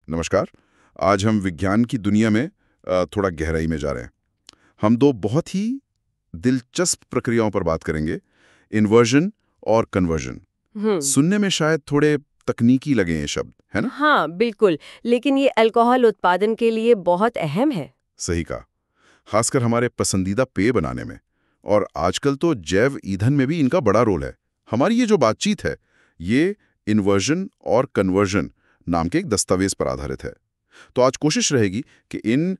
नमस्कार। आज हम विज्ञान की दुनिया में थोड़ा गहराई में जा रहे हैं। हम दो बहुत ही दिलचस्प प्रक्रियाओं पर बात करेंगे, इन्वर्जन और कन्वर्जन। हम्म। सुनने में शायद थोड़े तकनीकी लगे ये शब्द, है ना? हाँ, बिल्कुल। लेकिन ये अल्कोहल उत्पादन के लिए बहुत अहम है। सही कहा। खासकर हमारे पसंदीदा पेय बनाने में। और आजकल तो जैव ईंधन में भी इनका बड़ा रोल है। हमारी ये जो बातचीत है, ये इन्वर्जन और कन्वर्जन नाम के एक दस्तावेज पर आधारित है। तो आज कोशिश रहेगी कि इन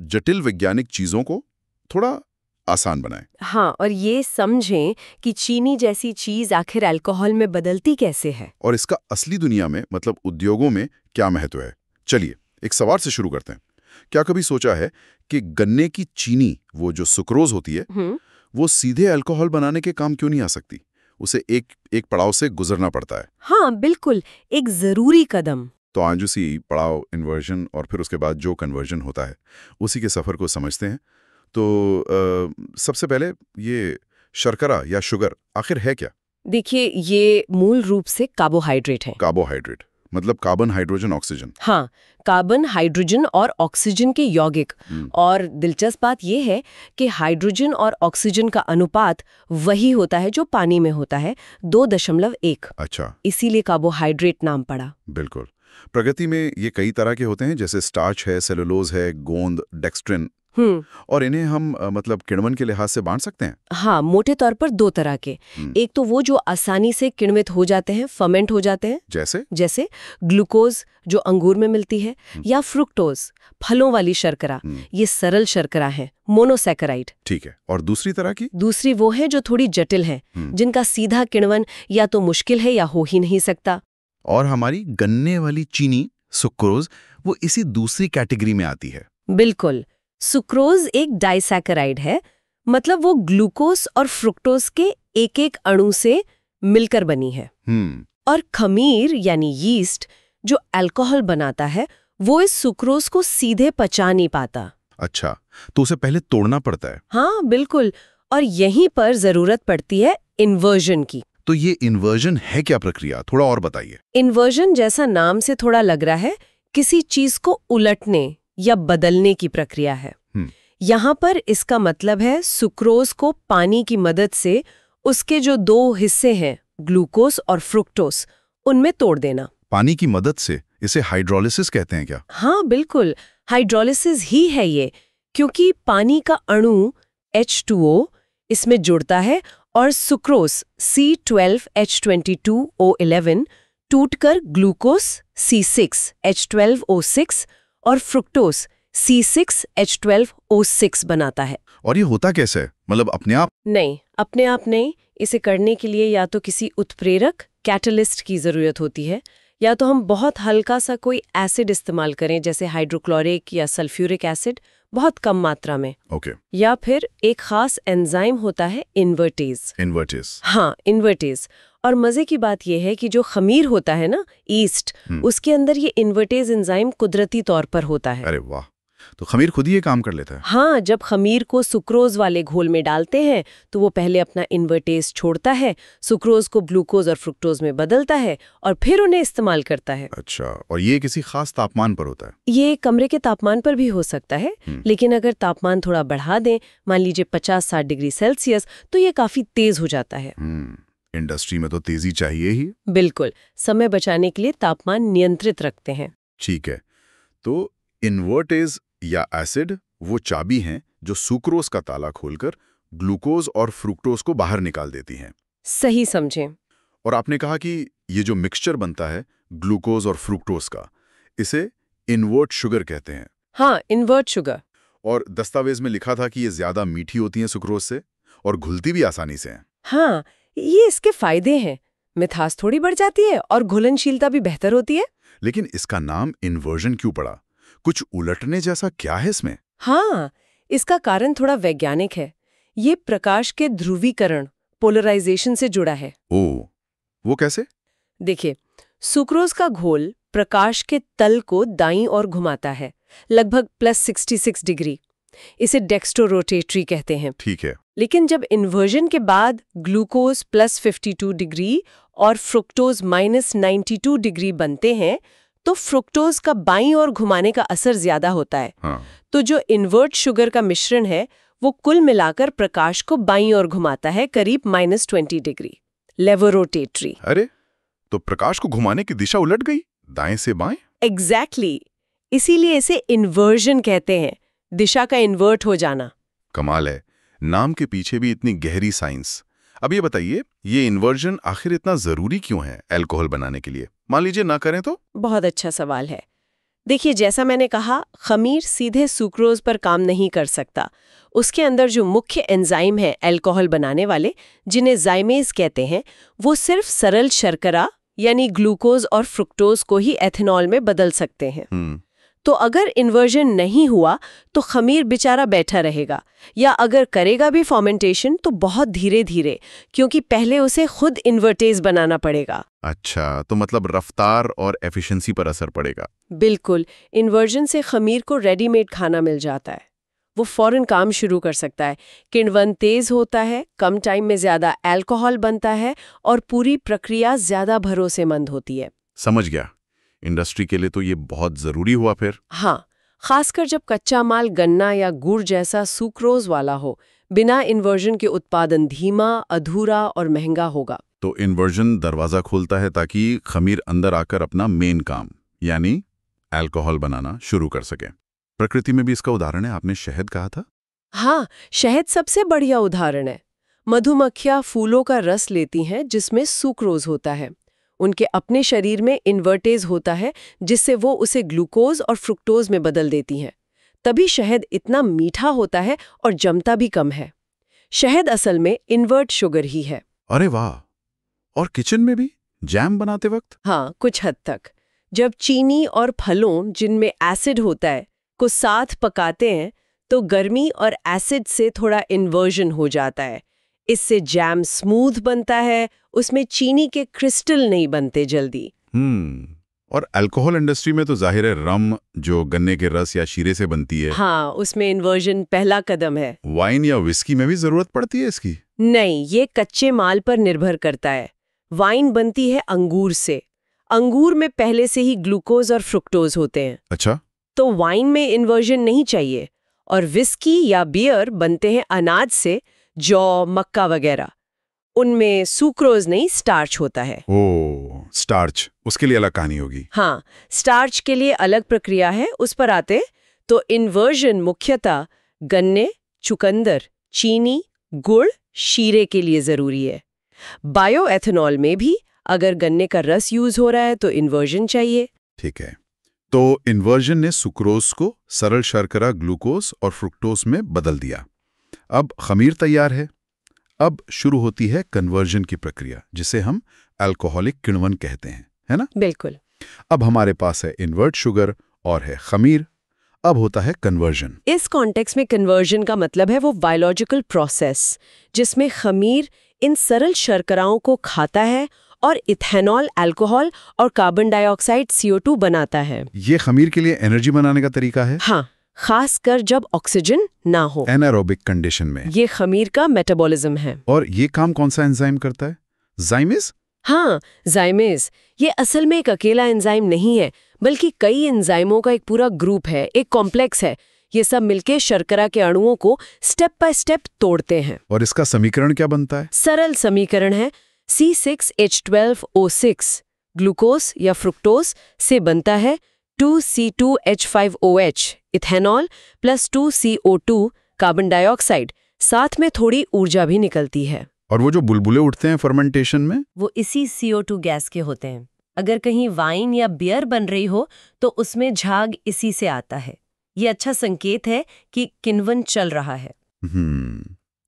जटिल वैज्ञानिक चीजों को थोड़ा आसान बनाएं। हाँ, और ये समझें कि चीनी जैसी चीज आखिर अल्कोहल में बदलती कैसे है। और इसका असली दुनिया में मतलब उद्योगों में क्या महत्व है। चलिए एक सवाल से शुरू करते हैं। क्या कभी सोचा है कि गन्ने की चीनी, वो जो सुक्रोज होती है, वो सीधे अल्कोहल बनाने के काम क्यों नहीं आ सकती? उसे एक एक पड़ाव से गुजरना पड़ता है। हाँ, बिल्कुल। एक जरूरी कदम। तो आज उसी पड़ाव इन्वर्जन और फिर उसके बाद जो कन्वर्जन होता है, उसी के सफर को समझते हैं। तो सबसे पहले ये शर्करा या शुगर आखिर है क्या? देखिए, ये मूल रूप से कार्बोहाइड्रेट है। कार्बोहाइड्रेट मतलब कार्बन, हाइड्रोजन, ऑक्सीजन। हाँ, कार्बन, हाइड्रोजन और ऑक्सीजन के यौगिक। और दिलचस्प बात यह है कि हाइड्रोजन और ऑक्सीजन का अनुपात वही होता है जो पानी में होता है, 2.1। अच्छा, इसीलिए कार्बोहाइड्रेट नाम पड़ा। बिल्कुल। प्रगति में ये कई तरह के होते हैं, जैसे स्टार्च है, सेलुलोज है, गोंद, डेक्स्ट्रिन। और इन्हें हम मतलब किण्वन के लिहाज से बांट सकते हैं। हाँ, मोटे तौर पर दो तरह के। एक तो वो जो आसानी से किण्वित हो जाते हैं, फर्मेंट हो जाते हैं, जैसे ग्लूकोज जो अंगूर में मिलती है, या फ्रुक्टोज फलों वाली शर्करा। ये सरल शर्करा है, मोनोसैकेराइड। ठीक है। और दूसरी तरह की? दूसरी वो है जो थोड़ी जटिल है, जिनका सीधा किण्वन या तो मुश्किल है या हो ही नहीं सकता। और हमारी गन्ने वाली चीनी सुक्रोज वो इसी दूसरी कैटेगरी में आती है। बिल्कुल। सुक्रोज एक डाइसैकेराइड है, मतलब वो ग्लूकोज और फ्रुक्टोज के एक एक अणु से मिलकर बनी है। और खमीर यानी यीस्ट जो अल्कोहल बनाता है, वो इस सुक्रोज को सीधे पचा नहीं पाता। अच्छा, तो उसे पहले तोड़ना पड़ता है। हाँ, बिल्कुल। और यहीं पर जरूरत पड़ती है इन्वर्जन की। तो ये इन्वर्जन है क्या प्रक्रिया, थोड़ा और बताइए। इन्वर्जन जैसा नाम से थोड़ा लग रहा है, किसी चीज को उलटने या बदलने की प्रक्रिया है। यहाँ पर इसका मतलब है सुक्रोज को पानी की मदद से उसके जो दो हिस्से हैं, ग्लूकोज और फ्रुक्टोज, उनमें तोड़ देना। पानी की मदद से? इसे हाइड्रोलिसिस कहते हैं क्या? हाँ, बिल्कुल। हाइड्रोलिसिस ही है ये, क्योंकि पानी का अणु H2O इसमें जुड़ता है और सुक्रोज C12H22O11 टूटकर ग्लूकोज C6H12O6 और फ्रुक्टोज C6H12O6 बनाता है। और ये होता कैसे है? मतलब अपने आप? नहीं, अपने आप नहीं। इसे करने के लिए या तो किसी उत्प्रेरक कैटलिस्ट की जरूरत होती है, या तो हम बहुत हल्का सा कोई एसिड इस्तेमाल करें, जैसे हाइड्रोक्लोरिक या सल्फ्यूरिक एसिड, बहुत कम मात्रा में। ओके। या फिर एक खास एंजाइम होता है, इन्वर्टेज। हाँ, इन्वर्टेज। और मजे की बात यह है कि जो खमीर होता है ना, ईस्ट, उसके अंदर ये इन्वर्टेज एंजाइम कुदरती तौर पर होता है। अरे वाह, तो खमीर खुद ही ये काम कर लेता है? हाँ, जब खमीर को सुक्रोज वाले घोल में डालते हैं तो वो पहले अपना इन्वर्टेज छोड़ता है, सुक्रोज को ग्लूकोज और फ्रुक्टोज में बदलता है और फिर उन्हें इस्तेमाल करता है। अच्छा, और ये किसी खास तापमान पर होता है? ये कमरे के तापमान पर भी हो सकता है, लेकिन अगर तापमान थोड़ा बढ़ा दें, मान लीजिए 50-60 डिग्री सेल्सियस, तो ये काफी तेज हो जाता है। इंडस्ट्री में तो तेजी चाहिए ही। बिल्कुल, समय बचाने के लिए तापमान नियंत्रित रखते हैं। ठीक है, तो इन्वर्टेज या एसिड वो चाबी हैं जो सुक्रोज का ताला खोलकर ग्लूकोज और फ्रुक्टोज को बाहर निकाल देती हैं। सही समझें। और आपने कहा कि ये जो मिक्सचर बनता है ग्लूकोज और फ्रुक्टोज का, इसे इन्वर्ट शुगर कहते हैं। हाँ, इन्वर्ट शुगर। और दस्तावेज में लिखा था कि ये ज्यादा मीठी होती हैं सुक्रोज से और घुलती भी आसानी से हैं। हाँ, ये इसके फायदे हैं। मिठास थोड़ी बढ़ जाती है और घुलनशीलता भी बेहतर होती है। लेकिन इसका नाम इन्वर्जन क्यों पड़ा? कुछ उलटने जैसा क्या है इसमें? हाँ, इसका कारण थोड़ा वैज्ञानिक है। ये प्रकाश के ध्रुवीकरण, पोलराइजेशन से जुड़ा है। ओह, वो कैसे? देखिए, सुक्रोज का घोल प्रकाश के तल को दाईं ओर घुमाता है, लगभग +66 डिग्री। इसे डेक्स्ट्रोरोटेटरी कहते हैं। ठीक है। लेकिन जब इन्वर्जन के बाद ग्लूकोज +52 डिग्री और फ्रुक्टोज -92 डिग्री बनते हैं, तो फ्रुक्टोज का बाईं ओर घुमाने का असर ज्यादा होता है। हाँ। तो जो इन्वर्ट शुगर का मिश्रण है वो कुल मिलाकर प्रकाश को बाईं ओर घुमाता है, करीब -20 डिग्री, लेवोरोटेटरी। अरे, तो प्रकाश को घुमाने की दिशा उलट गई, दाएं से बाएं। एग्जैक्टली। इसीलिए इसे इन्वर्जन कहते हैं, दिशा का इन्वर्ट हो जाना। कमाल है, नाम के पीछे भी इतनी गहरी साइंस। अब ये बताइए, ये इन्वर्जन आखिर इतना जरूरी क्यों है अल्कोहल बनाने के लिए? मान लीजिए ना करें तो? बहुत अच्छा सवाल है। देखिए, जैसा मैंने कहा, खमीर सीधे सुक्रोज पर काम नहीं कर सकता। उसके अंदर जो मुख्य एंजाइम है अल्कोहल बनाने वाले, जिन्हें जाइमेज कहते हैं, वो सिर्फ सरल शर्करा यानी ग्लूकोज और फ्रुक्टोज को ही एथेनॉल में बदल सकते हैं। तो अगर इन्वर्जन नहीं हुआ तो खमीर बेचारा बैठा रहेगा, या अगर करेगा भी फर्मेंटेशन तो बहुत धीरे धीरे, क्योंकि पहले उसे खुद इन्वर्टेज बनाना पड़ेगा। अच्छा, तो मतलब रफ्तार और एफिशिएंसी पर असर पड़ेगा। बिल्कुल। इन्वर्जन से खमीर को रेडीमेड खाना मिल जाता है, वो फौरन काम शुरू कर सकता है, किण्वन तेज होता है, कम टाइम में ज्यादा अल्कोहल बनता है और पूरी प्रक्रिया ज्यादा भरोसेमंद होती है। समझ गया। इंडस्ट्री के लिए तो ये बहुत जरूरी हुआ फिर। हाँ, खासकर जब कच्चा माल गन्ना या गुड़ जैसा सुक्रोज वाला हो। बिना इन्वर्जन के उत्पादन धीमा, अधूरा और महंगा होगा। तो इन्वर्जन दरवाजा खोलता है ताकि खमीर अंदर आकर अपना मेन काम यानी अल्कोहल बनाना शुरू कर सके। प्रकृति में भी इसका उदाहरण है, आपने शहद कहा था। हाँ, शहद सबसे बढ़िया उदाहरण है। मधुमक्खियां फूलों का रस लेती हैं जिसमें सुक्रोज होता है। उनके अपने शरीर में इन्वर्टेज होता है जिससे वो उसे ग्लूकोज और फ्रुक्टोज में बदल देती हैं। तभी शहद इतना मीठा होता है और जमता भी कम है। शहद असल में इन्वर्ट शुगर ही है। अरे वाह! और किचन में भी जैम बनाते वक्त? हाँ, कुछ हद तक। जब चीनी और फलों जिनमें एसिड होता है को साथ पकाते हैं तो गर्मी और एसिड से थोड़ा इन्वर्जन हो जाता है। इससे जैम स्मूथ बनता है, उसमें चीनी के क्रिस्टल नहीं बनते जल्दी। और अल्कोहल इंडस्ट्री में तो जाहिर है रम जो गन्ने के रस या शीरे से बनती है। हाँ, उसमें इन्वर्जन पहला कदम है। वाइन या विस्की में भी जरूरत पड़ती है इसकी? नहीं, ये कच्चे माल पर निर्भर करता है। वाइन बनती है अंगूर से। अंगूर में पहले से ही ग्लूकोज और फ्रुक्टोज होते हैं। अच्छा। तो वाइन में इन्वर्जन नहीं चाहिए। और विस्की या बियर बनते हैं अनाज से, जौ, मक्का वगैरह। उनमें सुक्रोज नहीं, स्टार्च होता है। ओह, स्टार्च, उसके लिए अलग कहानी होगी। हाँ, स्टार्च के लिए अलग प्रक्रिया है, उस पर आते। तो इन्वर्जन मुख्यतः गन्ने, चुकंदर, चीनी, गुड़, शीरे के लिए जरूरी है। बायोएथेनॉल में भी अगर गन्ने का रस यूज हो रहा है तो इन्वर्जन चाहिए। ठीक है, तो इन्वर्जन ने सुक्रोज को सरल शर्करा, ग्लूकोज और फ्रुक्टोज में बदल दिया। अब खमीर तैयार है। अब शुरू होती है कन्वर्जन की प्रक्रिया, जिसे हम अल्कोहलिक किण्वन कहते हैं, है ना? बिल्कुल। अब हमारे पास है इन्वर्ट शुगर और है खमीर। अब होता है कन्वर्जन। इस कॉन्टेक्स्ट में कन्वर्जन का मतलब है वो बायोलॉजिकल प्रोसेस जिसमें खमीर इन सरल शर्कराओं को खाता है और इथेनॉल, अल्कोहल और कार्बन डाइऑक्साइड CO2 बनाता है। ये खमीर के लिए एनर्जी बनाने का तरीका है? हाँ, खासकर जब ऑक्सीजन ना हो, एनारोबिक कंडीशन में। ये खमीर का मेटाबॉलिज्म है। और ये काम कौन सा एंजाइम करता है? जाइमेज? हाँ, जाइमेज। ये असल में एक अकेला एंजाइम नहीं है, बल्कि कई एंजाइमों का एक पूरा ग्रुप है, एक कॉम्प्लेक्स है। ये सब मिलके शर्करा के अणुओं को स्टेप बाय स्टेप तोड़ते हैं। और इसका समीकरण क्या बनता है? सरल समीकरण है C6H12O6। ग्लूकोज या फ्रुक्टोज से बनता है 2C2H5OH ethanol plus 2CO2 carbon dioxide. साथ में थोड़ी ऊर्जा भी निकलती है। और वो जो बुलबुले उठते हैं फर्मेंटेशन में, वो इसी CO2 गैस के होते हैं। अगर कहीं वाइन या बियर बन रही हो तो उसमें झाग इसी से आता है। ये अच्छा संकेत है कि किण्वन चल रहा है।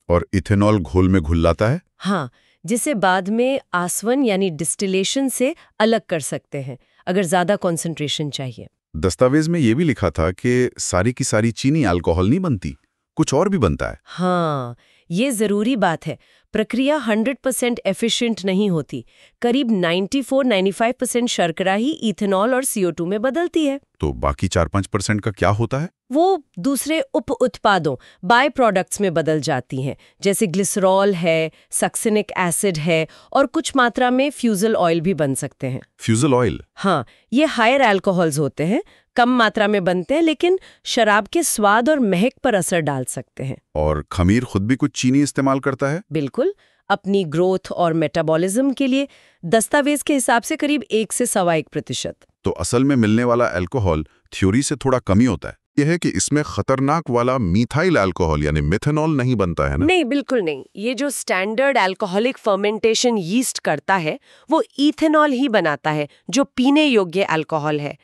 और इथेनॉल घोल में घुलाता है? हाँ, जिसे बाद में आसवन यानी डिस्टिलेशन से अलग कर सकते हैं अगर ज्यादा कंसंट्रेशन चाहिए। दस्तावेज में ये भी लिखा था कि सारी की सारी चीनी अल्कोहल नहीं बनती, कुछ और भी बनता है। हाँ, ये जरूरी बात है। प्रक्रिया 100% एफिशिएंट नहीं होती। करीब 94-95% शर्करा ही इथेनॉल और CO2 में बदलती है। तो बाकी 4-5% का क्या होता है? वो दूसरे उप उत्पादों बाय प्रोडक्ट्स में बदल जाती हैं, जैसे ग्लिसरॉल है, सक्सिनिक एसिड है और कुछ मात्रा में फ्यूजल ऑयल भी बन सकते हैं। फ्यूजल ऑयल? हाँ, ये हायर अल्कोहल्स होते हैं, कम मात्रा में बनते हैं लेकिन शराब के स्वाद और महक पर असर डाल सकते हैं। और खमीर खुद भी कुछ चीनी इस्तेमाल करता है? बिल्कुल, अपनी ग्रोथ और मेटाबॉलिज्म के लिए दस्तावेज के हिसाब से करीब 1 से 1.25%। तो असल में मिलने वाला अल्कोहल थ्योरी से थोड़ा कम ही होता है। यह है कि इसमें खतरनाक वाला मिथाइल अल्कोहल यानी मिथेनॉल नहीं बनता है ना? नहीं, बिल्कुल नहीं। ये जो स्टैंडर्ड अल्कोहलिक फर्मेंटेशन यीस्ट करता है वो इथेनॉल ही बनाता है, जो पीने योग्य अल्कोहल है।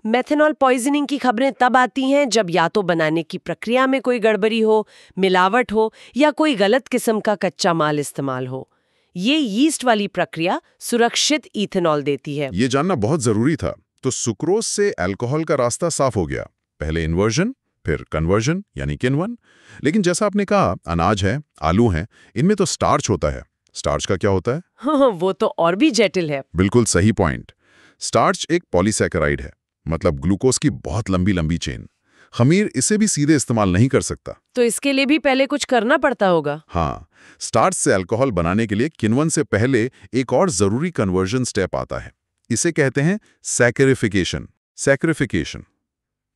मेथेनॉल पॉइजनिंग की खबरें तब आती हैं जब या तो बनाने की प्रक्रिया में कोई गड़बड़ी हो, मिलावट हो या कोई गलत किस्म का कच्चा माल इस्तेमाल हो। ये यीस्ट वाली प्रक्रिया सुरक्षित इथेनॉल देती है। ये जानना बहुत जरूरी था। तो सुक्रोज से अल्कोहल का रास्ता साफ हो गया, पहले इन्वर्जन फिर कन्वर्जन यानी किण्वन। लेकिन जैसा आपने कहा, अनाज है, आलू हैं, इनमें तो स्टार्च होता है। स्टार्च का क्या होता है? हाँ, वो तो और भी जटिल है। बिल्कुल सही पॉइंट। स्टार्च एक पॉलीसैकेराइड है, मतलब ग्लूकोज की बहुत लंबी लंबी चेन। खमीर इसे भी सीधे इस्तेमाल नहीं कर सकता। तो इसके लिए भी पहले कुछ करना पड़ता होगा। हाँ, स्टार्च से अल्कोहल बनाने के लिए किण्वन से पहले एक और जरूरी कन्वर्जन स्टेप आता है। इसे कहते हैं सैकरिफिकेशन। सैकरिफिकेशन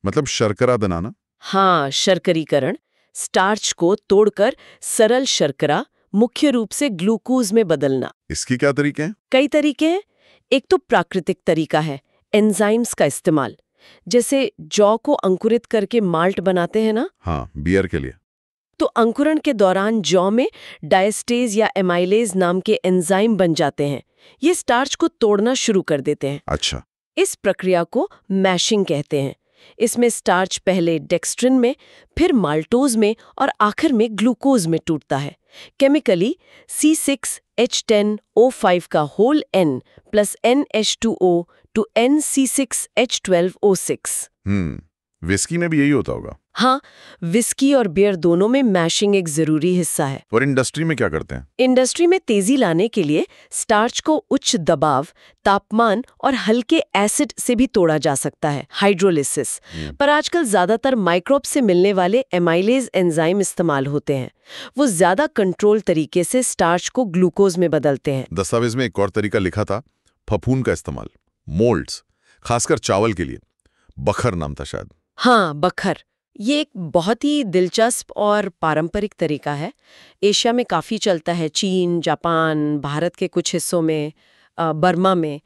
मतलब शर्करा बनाना। हाँ, शर्करीकरण। स्टार्च को तोड़कर सरल शर्करा, मुख्य रूप से ग्लूकोज में बदलना। इसकी क्या तरीके हैं? कई तरीके हैं। एक तो प्राकृतिक तरीका है, एंजाइम्स का इस्तेमाल। जैसे जौ को अंकुरित करके माल्ट बनाते हैं ना। हाँ, बियर के लिए। तो अंकुरण के दौरान जौ में डायस्टेज या एमाइलेज नाम के एंजाइम बन जाते हैं। ये स्टार्च को तोड़ना शुरू कर देते हैं। अच्छा। इस प्रक्रिया को मैशिंग कहते हैं। इसमें स्टार्च पहले डेक्स्ट्रिन में, फिर माल्टोज में और आखिर में ग्लूकोज में टूटता है। केमिकली C6H10O5 का whole N plus NH2O to NC6H12O6। Whisky में भी यही होता होगा? हाँ, विस्की और बियर दोनों में मैशिंग एक जरूरी हिस्सा है। और इंडस्ट्री में क्या करते हैं? इंडस्ट्री में तेजी लाने के लिए स्टार्च को उच्च दबाव, तापमान और हल्के एसिड से भी तोड़ा जा सकता है, हाइड्रोलिसिस। पर आजकल ज्यादातर माइक्रोब से मिलने वाले एमाइलेज एंजाइम इस्तेमाल होते हैं। वो ज्यादा कंट्रोल तरीके से स्टार्च को ग्लूकोज में बदलते हैं। दस्तावेज में एक और तरीका लिखा था, फफूंद का इस्तेमाल, मोल्ड्स, खासकर चावल के लिए। बखर नाम था शायद। हाँ, बखर। ये एक बहुत ही दिलचस्प और पारंपरिक तरीका है। एशिया में काफ़ी चलता है। चीन, जापान, भारत के कुछ हिस्सों में, बर्मा में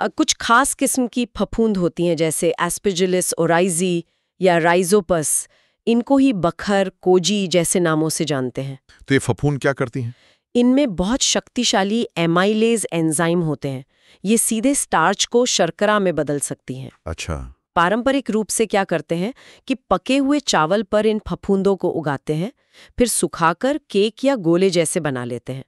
कुछ खास किस्म की फफूंद होती हैं, जैसे एस्पेजिलिस ओराइजी या राइजोपस। इनको ही बखर, कोजी जैसे नामों से जानते हैं। तो ये फफूंद क्या करती हैं? इनमें बहुत शक्तिशाली एमाइलेज एंजाइम होते हैं। ये सीधे स्टार्च को शर्करा में बदल सकती हैं। अच्छा। पारंपरिक रूप से क्या करते हैं कि पके हुए चावल पर इन फफूंदों को उगाते हैं, फिर सुखाकर केक या गोले जैसे बना लेते हैं।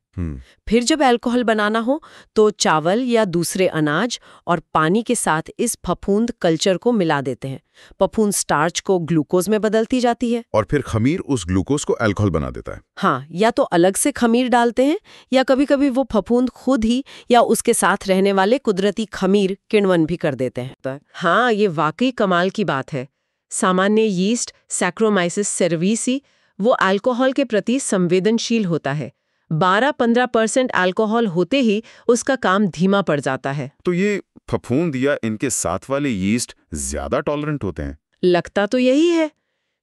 फिर जब अल्कोहल बनाना हो तो चावल या दूसरे अनाज और पानी के साथ इस फफूंद कल्चर को मिला देते हैं। फफूंद स्टार्च को ग्लूकोज में बदलती जाती है और फिर खमीर उस ग्लूकोज को अल्कोहल बना देता है। हाँ, या तो अलग से खमीर डालते हैं या कभी-कभी वो फफूंद खुद ही या उसके साथ रहने वाले कुदरती खमीर किण्वन भी कर देते हैं। हाँ, ये वाकई कमाल की बात है। सामान्य यीस्ट सैक्रोमाइसिस सेरेविसी वो अल्कोहल के प्रति संवेदनशील होता है। 12-15% अल्कोहल होते ही उसका काम धीमा पड़ जाता है। तो ये फफूंद या इनके साथ वाले यीस्ट ज्यादा टॉलरेंट होते हैं? लगता तो यही है।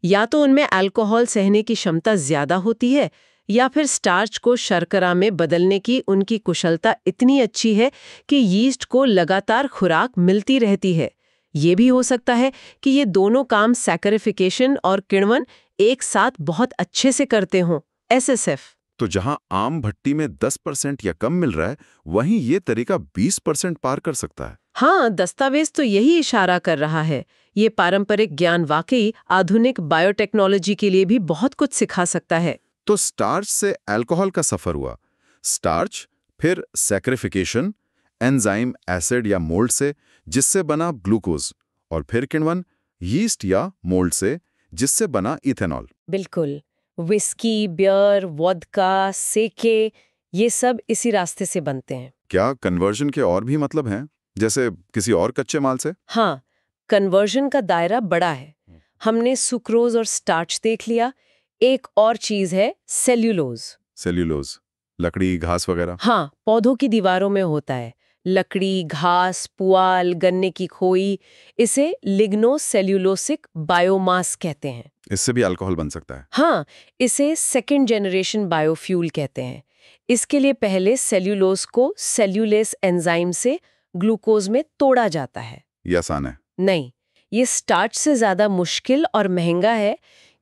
या तो उनमें अल्कोहल सहने की क्षमता ज्यादा होती है या फिर स्टार्च को शर्करा में बदलने की उनकी कुशलता इतनी अच्छी है कि यीस्ट को लगातार खुराक मिलती रहती है। ये भी हो सकता है कि ये दोनों काम सैकरिफिकेशन और किण्वन एक साथ बहुत अच्छे से करते हों। SSF। तो जहां आम भट्टी में 10% या कम मिल रहा है, वहीं ये तरीका 20% पार कर सकता है। हाँ, दस्तावेज तो यही इशारा कर रहा है। ये पारंपरिक ज्ञान वाकई आधुनिक बायोटेक्नोलॉजी के लिए भी बहुत कुछ सिखा सकता है। तो स्टार्च से अल्कोहल का सफर हुआ, स्टार्च, फिर सैक्रिफिकेशन, एंजाइम एसिड या मोल्ड से जिससे बना ग्लूकोज, और फिर किण्वन, यीस्ट या मोल्ड से जिससे बना इथेनॉल। बिल्कुल। विस्की, बियर, वोदका, सेके, ये सब इसी रास्ते से बनते हैं। क्या कन्वर्जन के और भी मतलब हैं, जैसे किसी और कच्चे माल से? हाँ, कन्वर्जन का दायरा बड़ा है। हमने सुक्रोज और स्टार्च देख लिया। एक और चीज है सेल्यूलोज। सेल्यूलोज, लकड़ी, घास वगैरह। हाँ, पौधों की दीवारों में होता है। लकड़ी, घास, पुआल, गन्ने की खोई, इसे लिग्नोसेल्यूलोसिक बायोमास कहते हैं। इससे भी अल्कोहल बन सकता है। हाँ, इसे सेकेंड जनरेशन बायोफ्यूल कहते हैं। इसके लिए पहले सेल्यूलोज को सेल्यूलेस एंजाइम से ग्लूकोज में तोड़ा जाता है। ये आसान है? नहीं, ये स्टार्च से ज्यादा मुश्किल और महंगा है,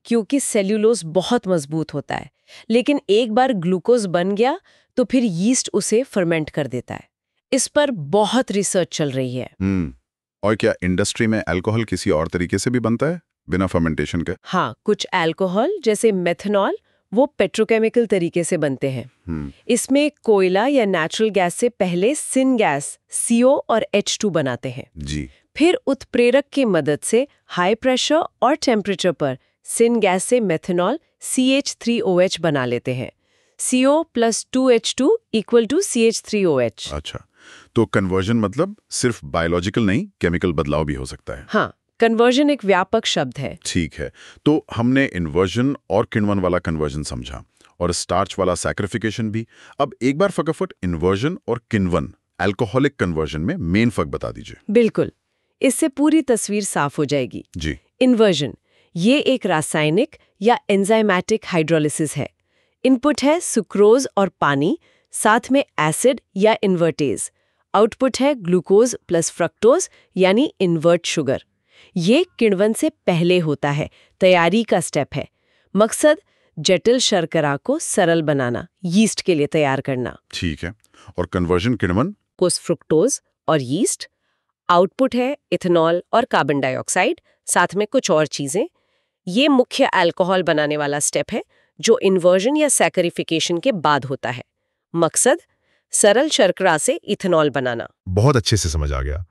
क्योंकि सेल्यूलोज बहुत मजबूत होता है। लेकिन एक बार ग्लूकोज बन गया तो फिर यीस्ट उसे फर्मेंट कर देता है। इस पर बहुत रिसर्च चल रही है। और क्या इंडस्ट्री में अल्कोहल किसी और तरीके से भी बनता है, बिना फर्मेंटेशन के? हाँ, कुछ अल्कोहल जैसे मेथनॉल वो पेट्रोकेमिकल तरीके से बनते हैं। इसमें कोयला या नेचुरल गैस से पहले सिन गैस CO और H2 बनाते हैं जी। फिर उत्प्रेरक की मदद से हाई प्रेशर और टेम्परेचर पर सिन गैस से मेथनॉल CH3OH बना लेते हैं। CO + 2H2 = CH3OH। अच्छा, तो कन्वर्जन मतलब सिर्फ बायोलॉजिकल नहीं, केमिकल बदलाव भी हो सकता है। हाँ, कन्वर्जन एक व्यापक शब्द है। ठीक है, तो हमने इन्वर्जन और किण्वन वाला कन्वर्जन समझा और स्टार्च वाला सैक्रिफिकेशन भी। अब एक बार फटाफट इन्वर्जन और किण्वन, अल्कोहलिक कन्वर्जन में मेन फर्क बता दीजिए। बिल्कुल, इससे पूरी तस्वीर साफ हो जाएगी। जी। इन्वर्जन ये एक रासायनिक या एंजाइमेटिक हाइड्रोलिसिस है। इनपुट है सुक्रोज और पानी, साथ में एसिड या इन्वर्टेज। आउटपुट है ग्लूकोज प्लस फ्रक्टोज यानी इन्वर्ट शुगर। ये किण्वन से पहले होता है, तैयारी का स्टेप है। मकसद जटिल शर्करा को सरल बनाना, यीस्ट के लिए तैयार करना। ठीक है, और कन्वर्जन किण्वन? कोस फ्रुक्टोज और यीस्ट। आउटपुट है इथेनॉल और कार्बन डाइऑक्साइड, साथ में कुछ और चीजें। ये मुख्य अल्कोहल बनाने वाला स्टेप है जो इन्वर्जन या सैकरिफिकेशन के बाद होता है। मकसद सरल शर्करा से इथेनॉल बनाना। बहुत अच्छे से समझ आ गया।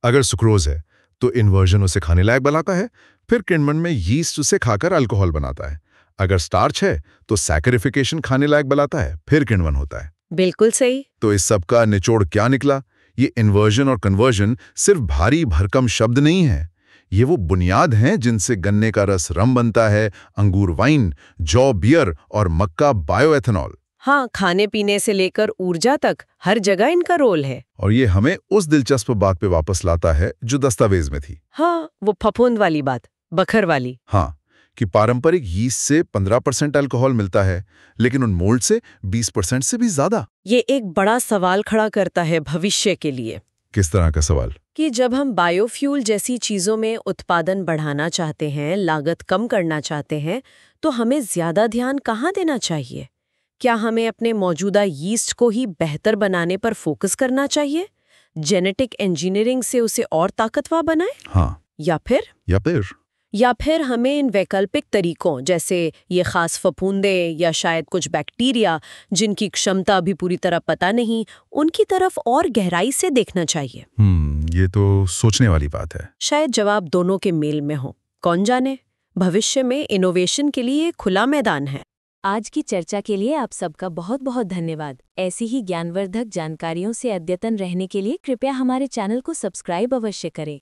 अगर सुक्रोज है तो इन्वर्जन उसे खाने लायक बनाता है, फिर किण्वन में यीस्ट उसे खाकर अल्कोहल बनाता है। अगर स्टार्च है तो सैकरिफिकेशन खाने लायक बनाता है, फिर किण्वन होता है। बिल्कुल सही। तो इस सब का निचोड़ क्या निकला? ये इन्वर्जन और कन्वर्जन सिर्फ भारी भरकम शब्द नहीं है, ये वो बुनियाद हैं जिनसे गन्ने का रस रम बनता है, अंगूर वाइन, जौ बियर और मक्का बायोएथेनॉल। हाँ, खाने पीने से लेकर ऊर्जा तक हर जगह इनका रोल है। और ये हमें उस दिलचस्प बात पे वापस लाता है जो दस्तावेज में थी। हाँ, वो फफूंद वाली बात, बखर वाली। हाँ, कि पारंपरिक यीस्ट से 15% अल्कोहल मिलता है, लेकिन उन मोल्ड से 20% से भी ज्यादा। ये एक बड़ा सवाल खड़ा करता है भविष्य के लिए। किस तरह का सवाल? कि जब हम बायोफ्यूल जैसी चीजों में उत्पादन बढ़ाना चाहते हैं, लागत कम करना चाहते हैं, तो हमें ज्यादा ध्यान कहाँ देना चाहिए? क्या हमें अपने मौजूदा यीस्ट को ही बेहतर बनाने पर फोकस करना चाहिए, जेनेटिक इंजीनियरिंग से उसे और ताकतवर बनाए? हाँ। या फिर हमें इन वैकल्पिक तरीकों जैसे ये खास फफूंदे या शायद कुछ बैक्टीरिया जिनकी क्षमता अभी पूरी तरह पता नहीं, उनकी तरफ और गहराई से देखना चाहिए? ये तो सोचने वाली बात है। शायद जवाब दोनों के मेल में हो, कौन जाने। भविष्य में इनोवेशन के लिए खुला मैदान है। आज की चर्चा के लिए आप सबका बहुत बहुत धन्यवाद। ऐसी ही ज्ञानवर्धक जानकारियों से अद्यतन रहने के लिए कृपया हमारे चैनल को सब्सक्राइब अवश्य करें।